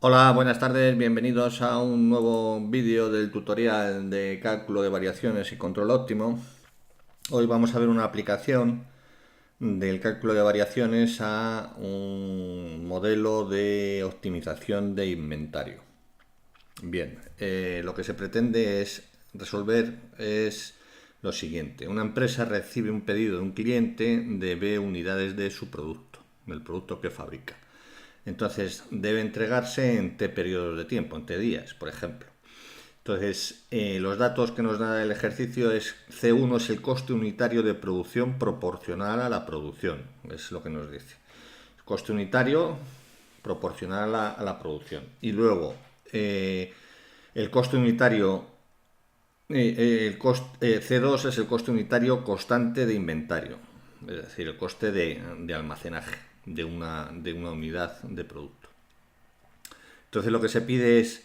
Hola, buenas tardes, bienvenidos a un nuevo vídeo del tutorial de cálculo de variaciones y control óptimo. Hoy vamos a ver una aplicación del cálculo de variaciones a un modelo de optimización de inventario. Bien, lo que se pretende es resolver es lo siguiente. Una empresa recibe un pedido de un cliente de B unidades de su producto, del producto que fabrica. Entonces debe entregarse en T periodos de tiempo, en T días, por ejemplo. Entonces, los datos que nos da el ejercicio es C1 es el coste unitario de producción proporcional a la producción, es lo que nos dice. Coste unitario proporcional a la producción. Y luego, el coste unitario, C2 es el coste unitario constante de inventario, es decir, el coste de almacenaje de una unidad de producto. Entonces lo que se pide es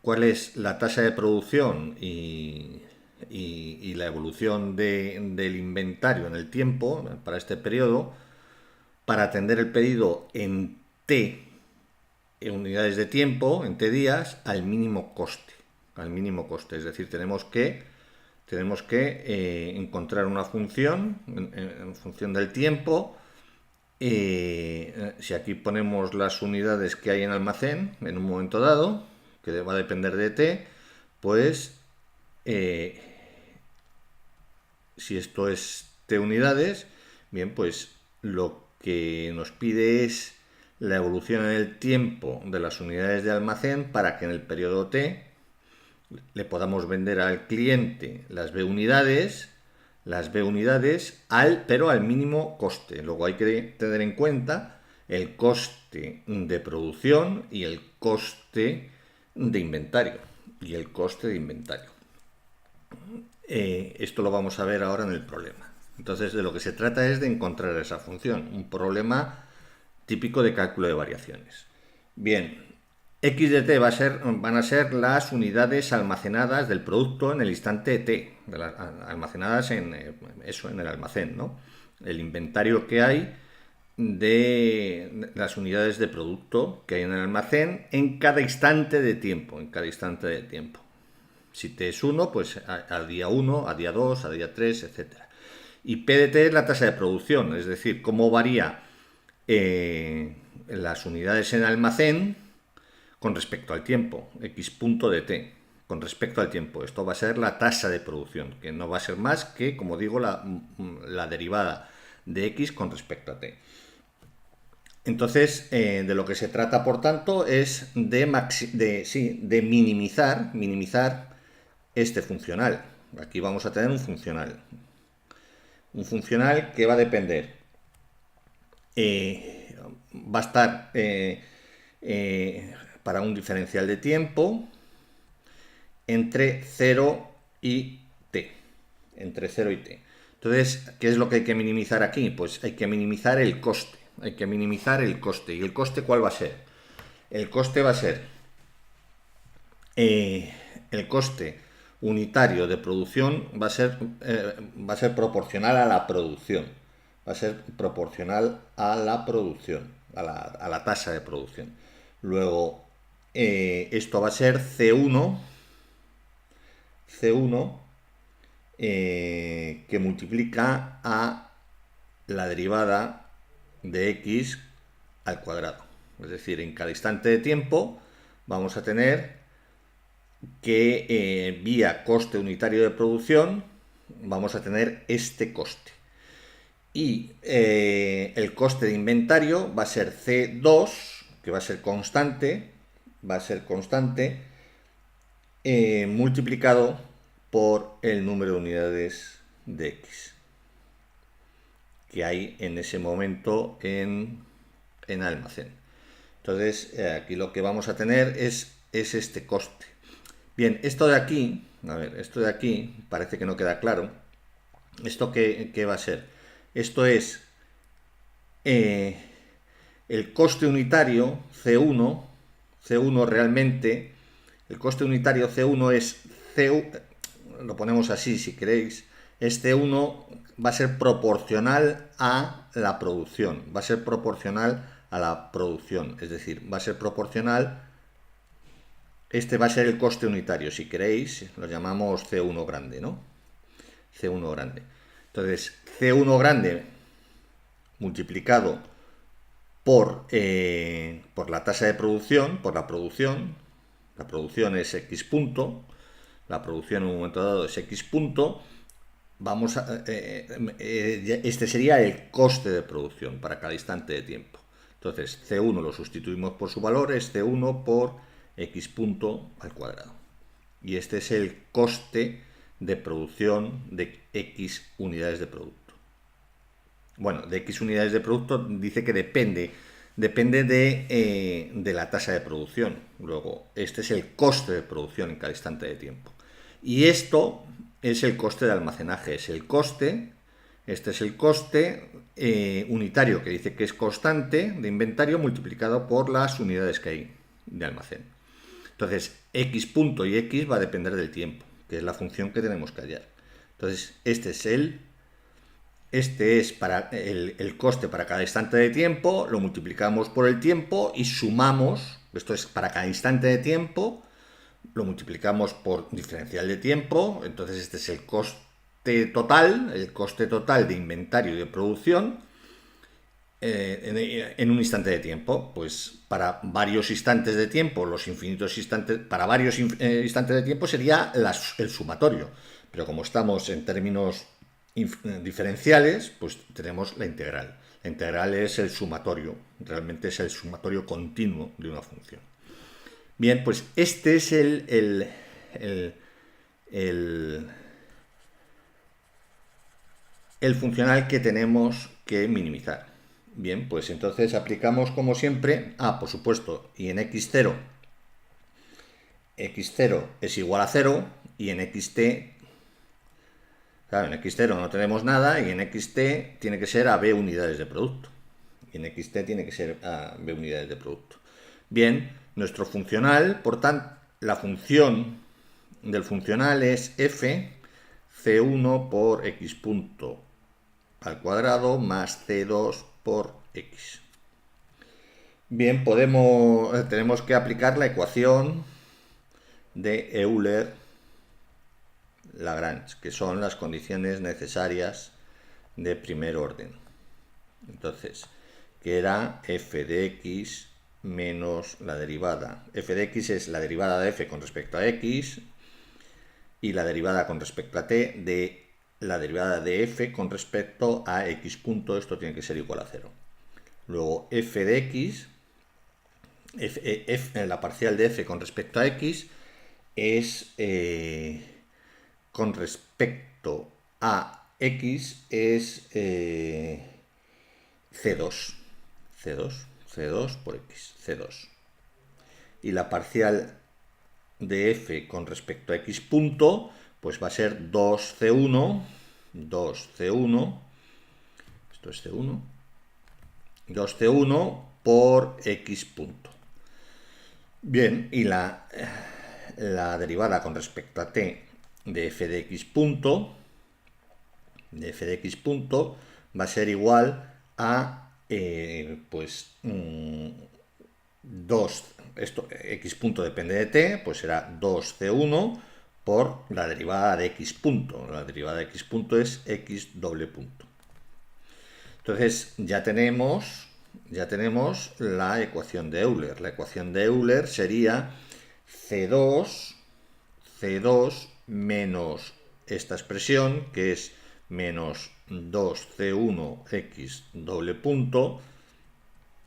cuál es la tasa de producción y la evolución del inventario en el tiempo para este periodo para atender el pedido en T en unidades de tiempo, en T días, al mínimo coste. Al mínimo coste. Es decir, tenemos que encontrar una función en función del tiempo. Si aquí ponemos las unidades que hay en almacén en un momento dado, que va a depender de t, pues eh, si esto es t unidades, bien, pues lo que nos pide es la evolución en el tiempo de las unidades de almacén para que en el periodo t le podamos vender al cliente las B unidades pero al mínimo coste. Luego hay que tener en cuenta el coste de producción y el coste de inventario. Y el coste de inventario. Esto lo vamos a ver ahora en el problema. Entonces, de lo que se trata es de encontrar esa función, un problema típico de cálculo de variaciones. Bien, x de t van a ser las unidades almacenadas del producto en el instante t, almacenadas en eso, en el almacén, ¿no? El inventario que hay de las unidades de producto que hay en el almacén en cada instante de tiempo, en cada instante de tiempo. Si t es 1, pues a día 1, a día 2, a día 3, etcétera. Y P de T es la tasa de producción, es decir, cómo varía las unidades en almacén con respecto al tiempo, x punto de t, con respecto al tiempo. Esto va a ser la tasa de producción, que no va a ser más que, como digo, la derivada de x con respecto a t. Entonces, de lo que se trata, por tanto, es de minimizar este funcional. Aquí vamos a tener un funcional. Un funcional que va a depender, va a estar para un diferencial de tiempo entre 0 y t. Entre 0 y t. Entonces, ¿qué es lo que hay que minimizar aquí? Pues hay que minimizar el coste. Hay que minimizar el coste. ¿Y el coste cuál va a ser? El coste va a ser el coste unitario de producción va a ser proporcional a la producción. Va a ser proporcional a la producción, a la tasa de producción. Luego, esto va a ser C1 que multiplica a la derivada de x al cuadrado. Es decir, en cada instante de tiempo vamos a tener que vía coste unitario de producción vamos a tener este coste. Y el coste de inventario va a ser C2, que va a ser constante, multiplicado por el número de unidades de X que hay en ese momento en almacén. Entonces, aquí lo que vamos a tener es este coste. Bien, esto de aquí, a ver, esto de aquí parece que no queda claro. ¿Esto qué va a ser? Esto es eh, el coste unitario C1 realmente, el coste unitario C1 es lo ponemos así si queréis, este 1 va a ser proporcional a la producción, va a ser proporcional a la producción, es decir, va a ser proporcional este va a ser el coste unitario, si queréis, lo llamamos C1 grande, ¿no? C1 grande. Entonces, C1 grande multiplicado por la tasa de producción, por la producción es X punto, la producción en un momento dado es X punto, este sería el coste de producción para cada instante de tiempo. Entonces, C1 lo sustituimos por su valor, es C1 por X punto al cuadrado. Y este es el coste de producción de X unidades de producto. Bueno, de X unidades de producto dice que depende de la tasa de producción. Luego, este es el coste de producción en cada instante de tiempo. Y esto es el coste de almacenaje, este es el coste unitario, que dice que es constante de inventario multiplicado por las unidades que hay de almacén. Entonces, X punto y X va a depender del tiempo, que es la función que tenemos que hallar. Entonces, este es para el coste para cada instante de tiempo, lo multiplicamos por el tiempo y sumamos, esto es para cada instante de tiempo, lo multiplicamos por diferencial de tiempo, entonces este es el coste total de inventario y de producción en un instante de tiempo. Pues para varios instantes de tiempo, los infinitos instantes, para varios instantes de tiempo sería el sumatorio, pero como estamos en términos diferenciales, pues tenemos la integral. La integral es el sumatorio, realmente es el sumatorio continuo de una función. Bien, pues este es el funcional que tenemos que minimizar. Bien, pues entonces aplicamos como siempre, por supuesto, y en x0 es igual a 0, y en xt, claro, en x0 no tenemos nada, y en xt tiene que ser a b unidades de producto. Y en xt tiene que ser a b unidades de producto. Bien, nuestro funcional, por tanto, la función del funcional es f c1 por x punto al cuadrado más c2 por x. Bien, tenemos que aplicar la ecuación de Euler-Lagrange, que son las condiciones necesarias de primer orden. Entonces, que era f de x menos la derivada. F de x es la derivada de f con respecto a x y la derivada con respecto a t de la derivada de f con respecto a x punto. Esto tiene que ser igual a 0. Luego f de x, la parcial de f con respecto a x es con respecto a x es c2 por x, c2. Y la parcial de f con respecto a x punto, pues va a ser 2c1, esto es c1, 2c1 por x punto. Bien, y la derivada con respecto a t de f de x punto, va a ser igual a 2, x punto depende de t, pues será 2c1 por la derivada de x punto. La derivada de x punto es x doble punto. Entonces ya tenemos la ecuación de Euler. La ecuación de Euler sería C2 menos esta expresión, que es menos 2c1x doble punto,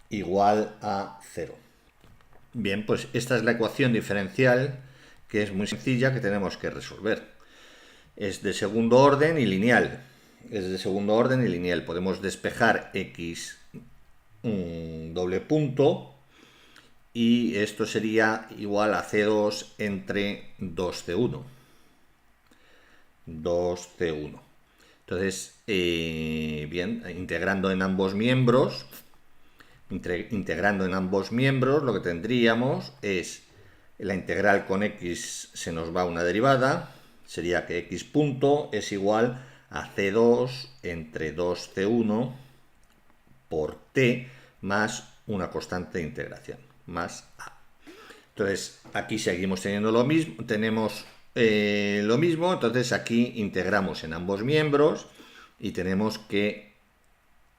igual a 0. Bien, pues esta es la ecuación diferencial, que es muy sencilla, que tenemos que resolver. Es de segundo orden y lineal. Podemos despejar x doble punto, y esto sería igual a C2 entre 2C1. Entonces, bien, integrando en ambos miembros, lo que tendríamos es la integral con x, se nos va una derivada, sería que x punto es igual a C2 entre 2C1 por t más una constante de integración, más a. Entonces aquí seguimos teniendo lo mismo, tenemos lo mismo, entonces aquí integramos en ambos miembros y tenemos que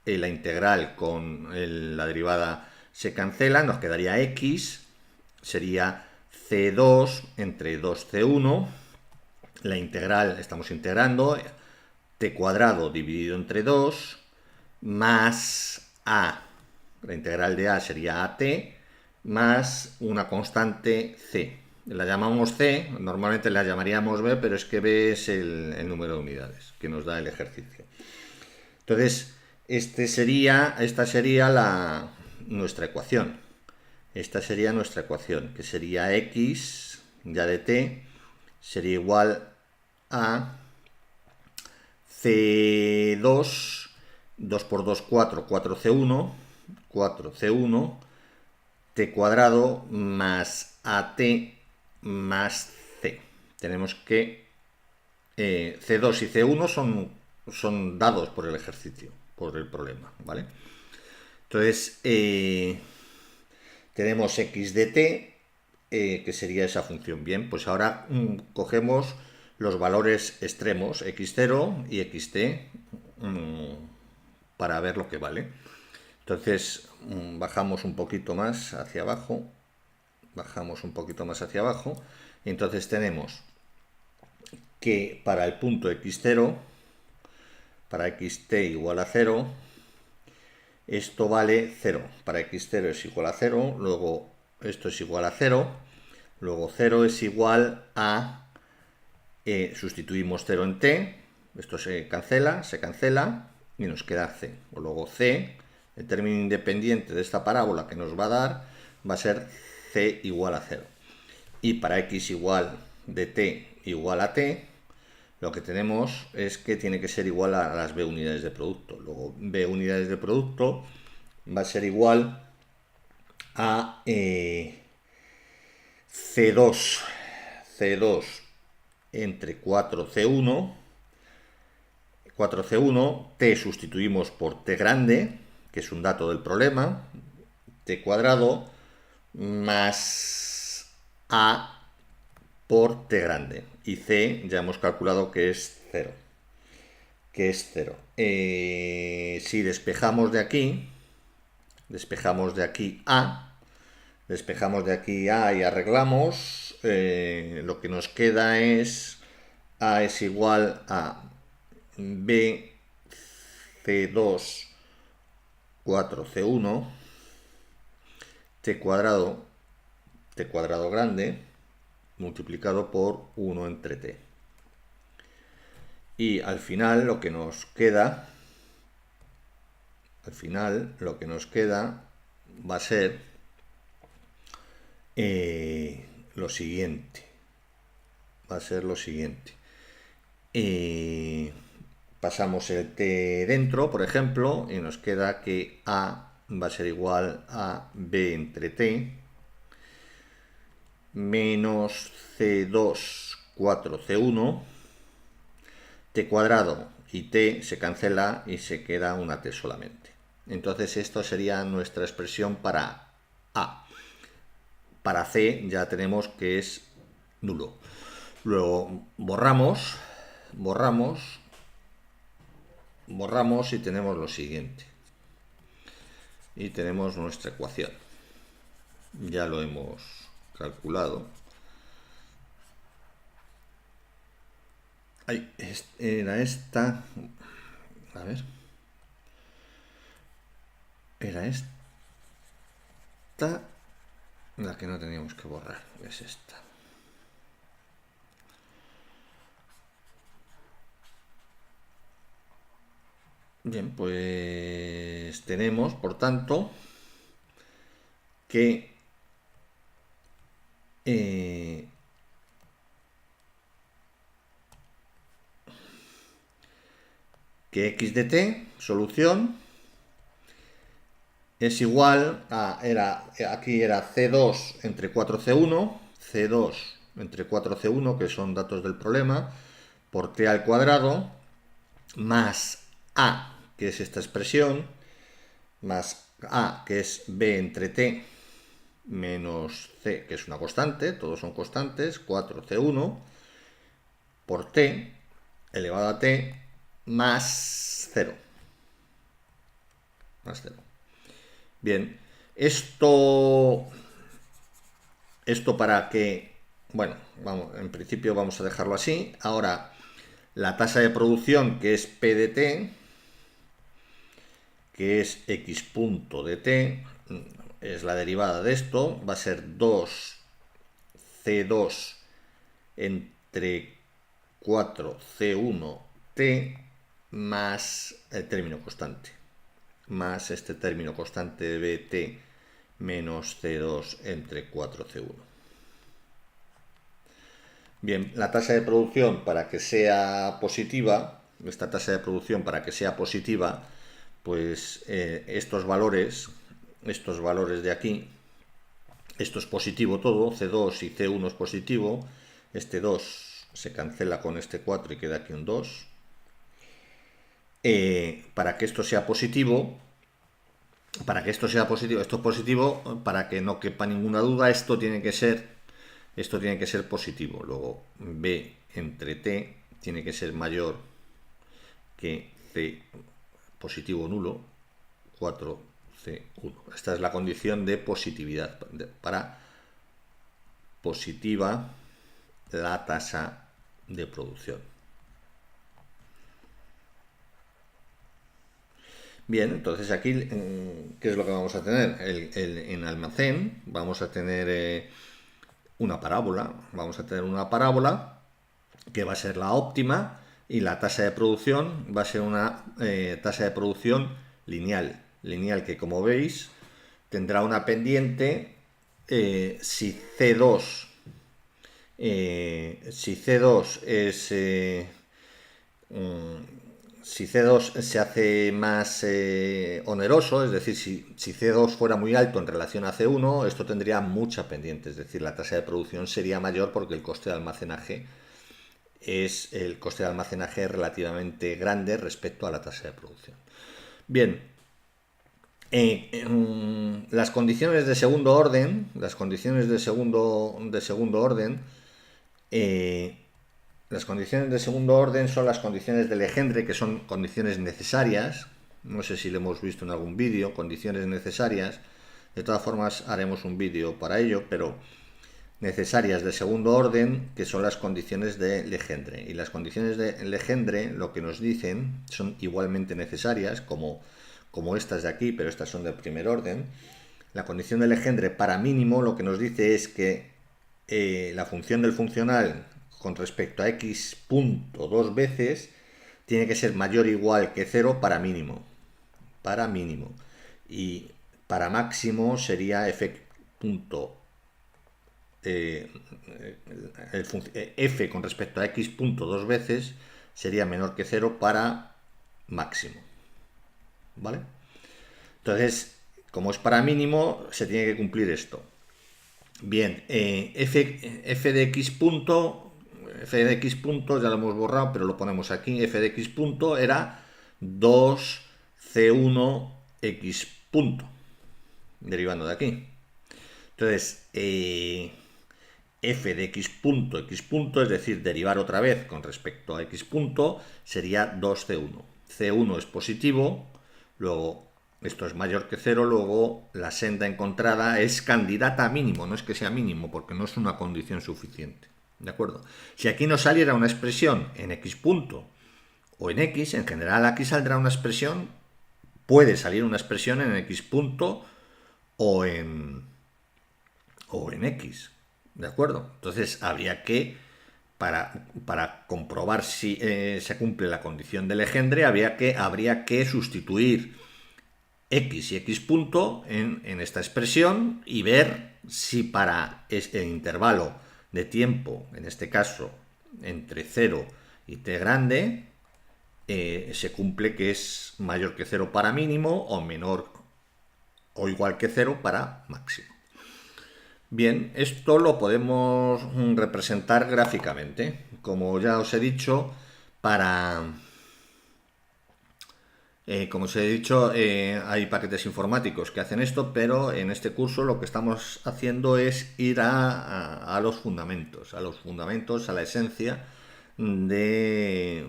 la integral con la derivada se cancela, nos quedaría x, sería c2 entre 2c1, la integral estamos integrando, t cuadrado dividido entre 2, más a, la integral de a sería at, más una constante c. La llamamos c, normalmente la llamaríamos b, pero es que b es el número de unidades que nos da el ejercicio. Entonces, esta sería nuestra ecuación. Esta sería nuestra ecuación, que sería x, ya de t, sería igual a c2, 2 por 2, 4, 4c1, 4c1, t cuadrado más at más c. Tenemos que c2 y c1 son dados por el ejercicio, por el problema, ¿vale? Entonces, tenemos x de t, que sería esa función. Bien, pues ahora cogemos los valores extremos, x0 y xt, para ver lo que vale. Entonces, bajamos un poquito más hacia abajo, y entonces tenemos que para el punto x0, para xt igual a 0, esto vale 0. Para x0 es igual a 0, luego esto es igual a 0, luego 0 es igual a, sustituimos 0 en t, esto se cancela y nos queda c. O luego c, el término independiente de esta parábola que nos va a dar, va a ser c igual a 0. Y para x igual de t igual a t, lo que tenemos es que tiene que ser igual a las b unidades de producto. Luego b unidades de producto va a ser igual a c2 entre 4c1, t sustituimos por t grande, que es un dato del problema, t cuadrado, más a por t grande. Y c ya hemos calculado que es 0. Si despejamos de aquí a, y arreglamos, lo que nos queda es a es igual a b c2 4c1 t cuadrado grande multiplicado por 1 entre t. Y al final lo que nos queda va a ser lo siguiente. Pasamos el t dentro, por ejemplo, y nos queda que a va a ser igual a b entre t menos c2 4c1, t cuadrado y t se cancela y se queda una t solamente. Entonces esto sería nuestra expresión para a. Para c ya tenemos que es nulo. Luego borramos y tenemos lo siguiente. Y tenemos nuestra ecuación. Ya lo hemos calculado. Ahí, era esta. A ver. Era esta. La que no teníamos que borrar. Es esta. Bien, pues tenemos, por tanto, que x de t, solución, es igual a, aquí era c2 entre 4c1, que son datos del problema, por t al cuadrado, más a, que es esta expresión, más a, que es b entre t, menos c, que es una constante, todos son constantes, 4c1 por t elevado a t más 0. Más 0. Bien, esto para que, bueno, vamos, en principio vamos a dejarlo así. Ahora, la tasa de producción, que es P de t, que es x punto de t, es la derivada de esto, va a ser 2c2 entre 4c1t más el término constante, más este término constante de bt menos c2 entre 4c1. Bien, la tasa de producción, para que sea positiva, esta tasa de producción para que sea positiva, pues estos valores de aquí, esto es positivo todo, C2 y C1 es positivo, este 2 se cancela con este 4 y queda aquí un 2. Para que esto sea positivo, esto es positivo, para que no quepa ninguna duda, esto tiene que ser positivo. Luego B entre T tiene que ser mayor que C positivo nulo, 4C1. Esta es la condición de positividad, para positiva la tasa de producción. Bien, entonces aquí, ¿qué es lo que vamos a tener? En almacén vamos a tener una parábola. Vamos a tener una parábola que va a ser la óptima, y la tasa de producción va a ser una tasa de producción lineal, que, como veis, tendrá una pendiente si C2 es si C2 se hace más oneroso, es decir, si C2 fuera muy alto en relación a C1, esto tendría mucha pendiente, es decir, la tasa de producción sería mayor porque el coste de almacenaje es relativamente grande respecto a la tasa de producción. Bien, las condiciones de segundo orden, las condiciones de segundo orden son las condiciones de Legendre, que son condiciones necesarias. No sé si lo hemos visto en algún vídeo, condiciones necesarias. De todas formas, haremos un vídeo para ello, pero necesarias de segundo orden, que son las condiciones de Legendre. Y las condiciones de Legendre lo que nos dicen son igualmente necesarias, como estas de aquí, pero estas son de primer orden. La condición de Legendre para mínimo lo que nos dice es que la función del funcional con respecto a x punto dos veces tiene que ser mayor o igual que 0 para mínimo. Y para máximo sería f punto f con respecto a x punto dos veces sería menor que 0 para máximo. ¿Vale? Entonces, como es para mínimo, se tiene que cumplir esto. Bien, f de x punto, ya lo hemos borrado, pero lo ponemos aquí. F de x punto era 2c1x punto, derivando de aquí. Entonces, f de x punto, es decir, derivar otra vez con respecto a x punto, sería 2c1. C1 es positivo, luego esto es mayor que 0, luego la senda encontrada es candidata a mínimo, no es que sea mínimo, porque no es una condición suficiente. ¿De acuerdo? Si aquí no saliera una expresión en x punto o en x, en general aquí saldrá una expresión, puede salir una expresión en x punto o en x. ¿De acuerdo? Entonces habría que, para comprobar si se cumple la condición de Legendre, habría que sustituir x y x punto en esta expresión y ver si para el intervalo de tiempo, en este caso entre 0 y t grande, se cumple que es mayor que 0 para mínimo o menor o igual que 0 para máximo. Bien, esto lo podemos representar gráficamente. Como ya os he dicho, para Como os he dicho, hay paquetes informáticos que hacen esto, pero en este curso lo que estamos haciendo es ir a los fundamentos, a la esencia de,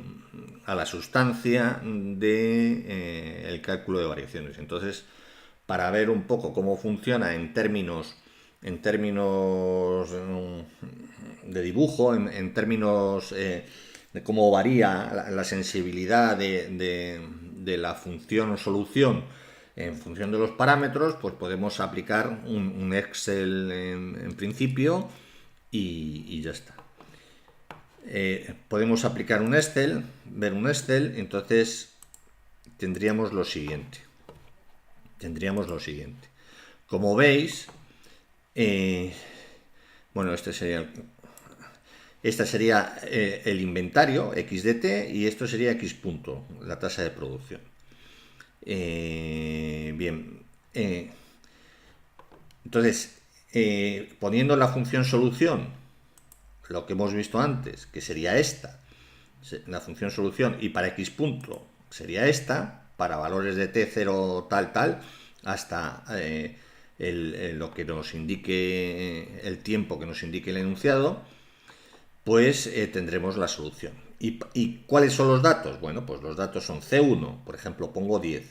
a la sustancia de el cálculo de variaciones. Entonces, para ver un poco cómo funciona en términos de dibujo, en términos de cómo varía la sensibilidad de la función o solución en función de los parámetros, pues podemos aplicar un Excel en principio y ya está. Podemos aplicar un Excel, ver un Excel, entonces tendríamos lo siguiente. Como veis, bueno, este sería el inventario x de t y esto sería x punto, la tasa de producción. Bien, entonces, poniendo la función solución, lo que hemos visto antes, que sería esta, la función solución, y para x punto sería esta, para valores de t 0 tal tal, hasta lo que nos indique el tiempo que nos indique el enunciado, pues tendremos la solución. ¿Y cuáles son los datos? Bueno, pues los datos son C1, por ejemplo, pongo 10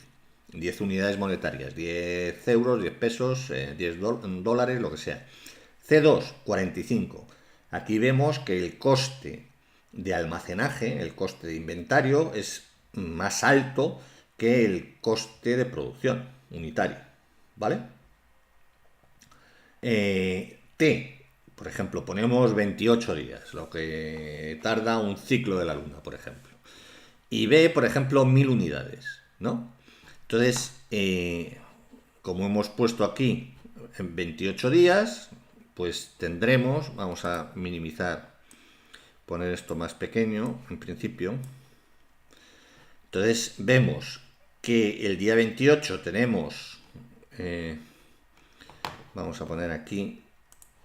unidades monetarias, 10 euros, 10 pesos, 10 dólares, lo que sea. C2, 45. Aquí vemos que el coste de almacenaje, el coste de inventario, es más alto que el coste de producción unitario, ¿vale? T, por ejemplo, ponemos 28 días, lo que tarda un ciclo de la Luna, por ejemplo. Y B, por ejemplo, 1000 unidades, ¿no? Entonces, como hemos puesto aquí en 28 días, pues tendremos, vamos a minimizar, poner esto más pequeño en principio. Entonces vemos que el día 28 tenemos, vamos a poner aquí,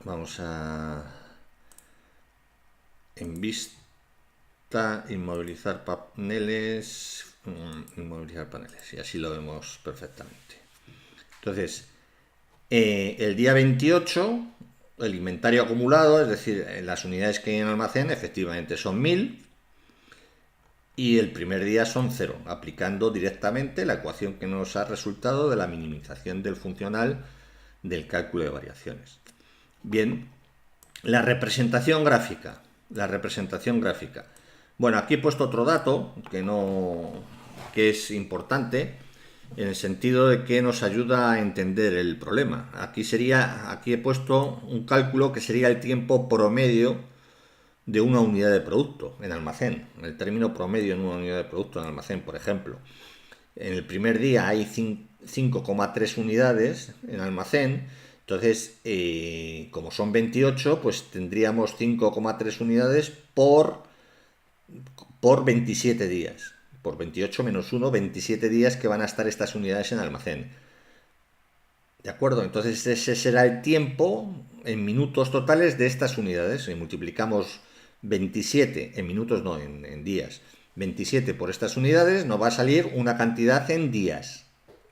vamos a en vista, inmovilizar paneles, y así lo vemos perfectamente. Entonces, el día 28, el inventario acumulado, es decir, las unidades que hay en almacén, efectivamente son 1000, y el primer día son 0, aplicando directamente la ecuación que nos ha resultado de la minimización del funcional del cálculo de variaciones. Bien, la representación gráfica. Bueno, aquí he puesto otro dato que es importante en el sentido de que nos ayuda a entender el problema. Aquí he puesto un cálculo que sería el tiempo promedio de una unidad de producto en almacén. El término promedio en una unidad de producto en almacén, por ejemplo. En el primer día hay 5,3 unidades en almacén. Entonces, como son 28, pues tendríamos 5,3 unidades por 27 días. Por 28 menos 1, 27 días que van a estar estas unidades en almacén. ¿De acuerdo? Entonces ese será el tiempo en minutos totales de estas unidades. Y multiplicamos 27 en minutos, no, en días. 27 por estas unidades nos va a salir una cantidad en días.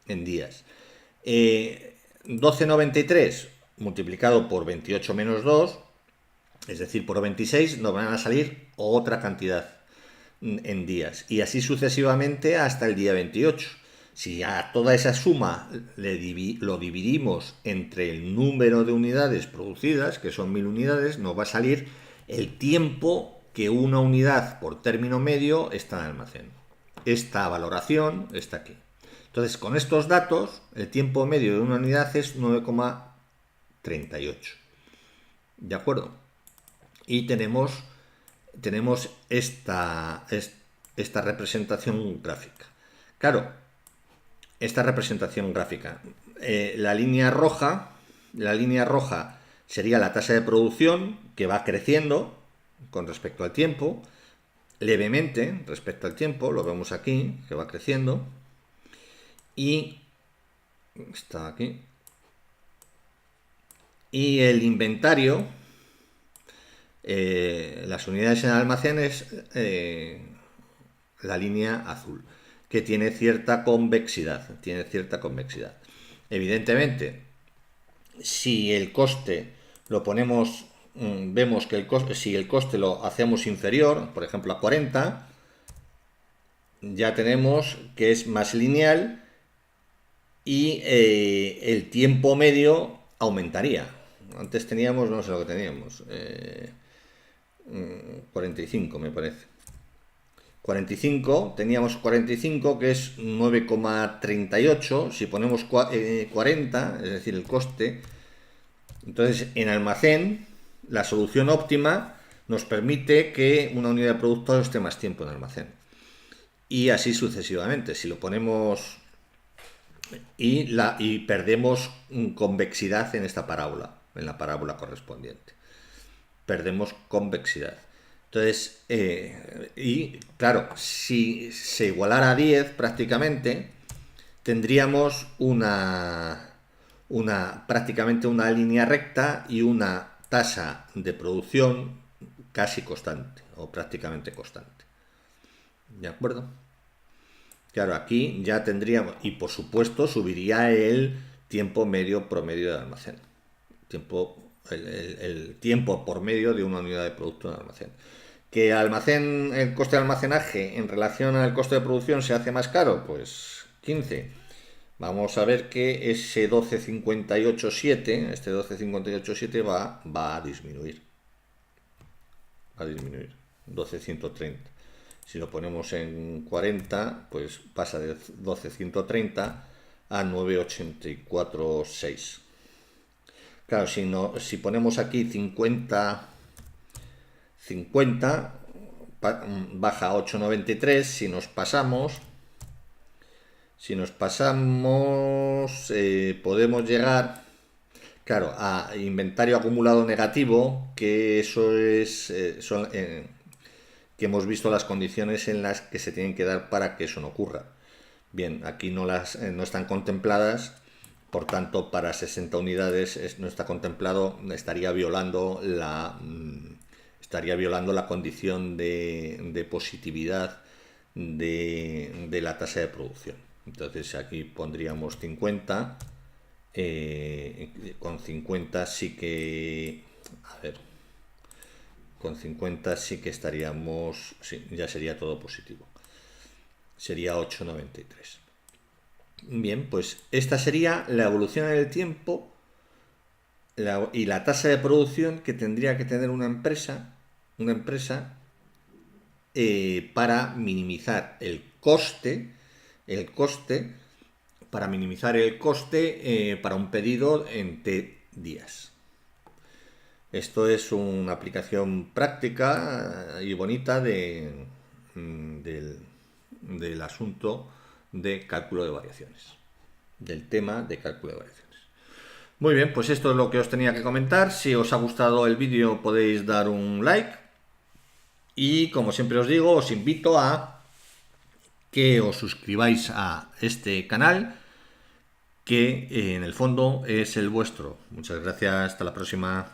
12,93 multiplicado por 28 menos 2, es decir, por 26, nos van a salir otra cantidad en días. Y así sucesivamente hasta el día 28. Si a toda esa suma lo dividimos entre el número de unidades producidas, que son 1000 unidades, nos va a salir el tiempo que una unidad por término medio está en almacén. Esta valoración está aquí. Entonces, con estos datos, el tiempo medio de una unidad es 9,38. ¿De acuerdo? Y tenemos esta representación gráfica. Claro, esta representación gráfica. La línea roja sería la tasa de producción que va creciendo con respecto al tiempo, levemente respecto al tiempo, lo vemos aquí, que va creciendo, y está aquí. Y el inventario, las unidades en almacenes, la línea azul. que tiene cierta convexidad. Evidentemente, si el coste lo ponemos, vemos que si el coste lo hacemos inferior, por ejemplo a 40, ya tenemos que es más lineal y el tiempo medio aumentaría. Antes teníamos, no sé lo que teníamos, 45 me parece. 45, teníamos 45 que es 9,38, si ponemos 40, es decir, el coste, entonces en almacén la solución óptima nos permite que una unidad de producto esté más tiempo en almacén. Y así sucesivamente, si lo ponemos y perdemos convexidad en esta parábola, en la parábola correspondiente. Perdemos convexidad. Entonces, y claro, si se igualara a 10 prácticamente, tendríamos prácticamente una línea recta y una tasa de producción casi constante o prácticamente constante. ¿De acuerdo? Claro, aquí ya tendríamos, y por supuesto subiría el tiempo medio promedio de almacén. El tiempo por medio de una unidad de producto en almacén. ¿Que el coste de almacenaje en relación al coste de producción se hace más caro? Pues 15. Vamos a ver que ese 12,58,7, este 12,58,7 va a disminuir. Va a disminuir. 12,130. Si lo ponemos en 40, pues pasa de 12,130 a 9,84,6. Claro, si ponemos aquí 50, baja a 8,93. Si nos pasamos, podemos llegar, claro, a inventario acumulado negativo, que eso es, que hemos visto las condiciones en las que se tienen que dar para que eso no ocurra. Bien, aquí no están contempladas, por tanto, para 60 unidades no está contemplado, estaría violando la condición de positividad de la tasa de producción. Entonces aquí pondríamos 50, con 50 sí que, con 50 sí que estaríamos, sí, ya sería todo positivo. Sería 8,93. Bien, pues esta sería la evolución en el tiempo y la tasa de producción que tendría que tener una empresa para minimizar el coste, para un pedido en T días. Esto es una aplicación práctica y bonita del asunto de cálculo de variaciones, del tema de cálculo de variaciones. Muy bien, pues esto es lo que os tenía que comentar. Si os ha gustado el vídeo podéis dar un like y, como siempre os digo, os invito a que os suscribáis a este canal, que en el fondo es el vuestro. Muchas gracias, hasta la próxima.